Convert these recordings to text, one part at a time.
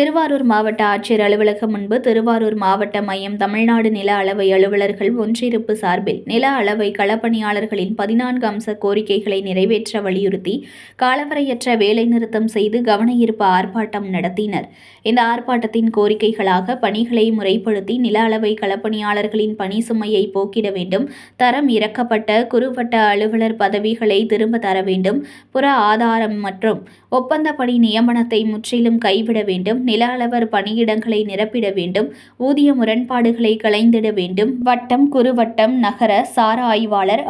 திருவாரூர் மாவட்ட ஆட்சியர் அலுவலகம் முன்பு திருவாரூர் மாவட்ட மையம் தமிழ்நாடு நில அளவை அலுவலர்கள் ஒன்றிருப்பு சார்பில் நில அளவை களப்பணியாளர்களின் 14 அம்ச கோரிக்கைகளை நிறைவேற்ற வலியுறுத்தி காலவரையற்ற வேலைநிறுத்தம் செய்து கவனஈர்ப்பு ஆர்ப்பாட்டம் நடத்தினர். இந்த ஆர்ப்பாட்டத்தின் கோரிக்கைகளாக பணிகளை முறைப்படுத்தி நில அளவை களப்பணியாளர்களின் பணி சுமையை போக்கிட வேண்டும், தரம் இறக்கப்பட்ட குறுவட்ட அலுவலர் பதவிகளை திரும்ப தர வேண்டும், புற ஆதாரம் மற்றும் ஒப்பந்த பணி நியமனத்தை முற்றிலும் கைவிட வேண்டும், நில அளவர் பணியிடங்களை நிரப்பிட வேண்டும், ஊதிய முரண்பாடுகளை களைந்திட வேண்டும், வட்டம், குறுவட்டம், நகர சார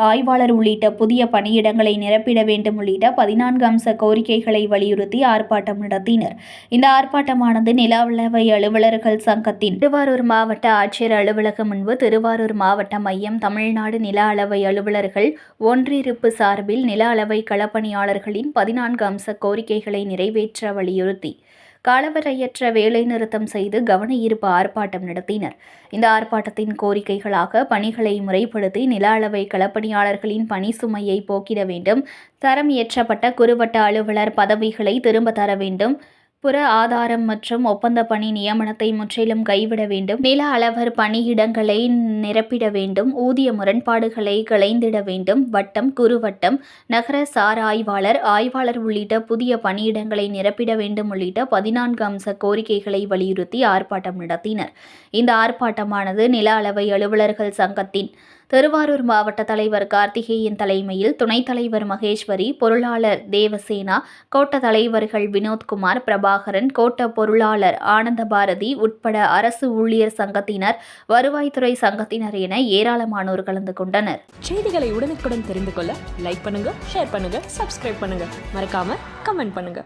ஆய்வாளர் உள்ளிட்ட புதிய பணியிடங்களை நிரப்பிட வேண்டும் உள்ளிட்ட 14 அம்ச கோரிக்கைகளை வலியுறுத்தி ஆர்ப்பாட்டம் நடத்தினர். இந்த ஆர்ப்பாட்டமானது நில அளவை அலுவலர்கள் சங்கத்தின் திருவாரூர் மாவட்ட ஆட்சியர் அலுவலகம் முன்பு திருவாரூர் மாவட்ட மையம் தமிழ்நாடு நில அளவை அலுவலர்கள் ஒன்றிருப்பு சார்பில் நில அளவை களப்பணியாளர்களின் 14 அம்ச கோரிக்கைகளை நிறைவேற்ற வலியுறுத்தி காலவரையற்ற வேலைநிறுத்தம் செய்து கவனஈர்ப்பு ஆர்ப்பாட்டம் நடத்தினர். இந்த ஆர்ப்பாட்டத்தின் கோரிக்கைகளாக பணிகளை முறைப்படுத்தி நில அளவை களப்பணியாளர்களின் பணி சுமையை போக்கிட வேண்டும், தரம் இயற்றப்பட்ட குறுவட்ட அலுவலர் பதவிகளை திரும்ப தர வேண்டும், புற ஆதாரம் மற்றும் ஒப்பந்த பணி நியமனத்தை முற்றிலும் கைவிட வேண்டும், நில அளவர் பணியிடங்களை நிரப்பிட வேண்டும், ஊதிய முரண்பாடுகளை களைந்திட வேண்டும், வட்டம், குறுவட்டம், நகர சார் ஆய்வாளர் உள்ளிட்ட புதிய பணியிடங்களை நிரப்பிட வேண்டும் உள்ளிட்ட 14 அம்ச கோரிக்கைகளை வலியுறுத்தி ஆர்ப்பாட்டம் நடத்தினர். இந்த ஆர்ப்பாட்டமானது நில அளவை அலுவலர்கள் சங்கத்தின் திருவாரூர் மாவட்ட தலைவர் கார்த்திகேயன் தலைமையில் துணைத் தலைவர் மகேஸ்வரி, பொருளாளர் தேவசேனா, கோட்ட தலைவர்கள் வினோத்குமார், பிரபாகரன், கோட்ட பொருளாளர் ஆனந்தபாரதி உட்பட அரசு ஊழியர் சங்கத்தினர், வருவாய்த்துறை சங்கத்தினர் என ஏராளமானோர் கலந்து கொண்டனர். செய்திகளை உடனுக்குடன் தெரிந்து கொள்ள லைக் பண்ணுங்க, ஷேர் பண்ணுங்க, சப்ஸ்கிரைப் பண்ணுங்க, மறக்காம கமெண்ட் பண்ணுங்க.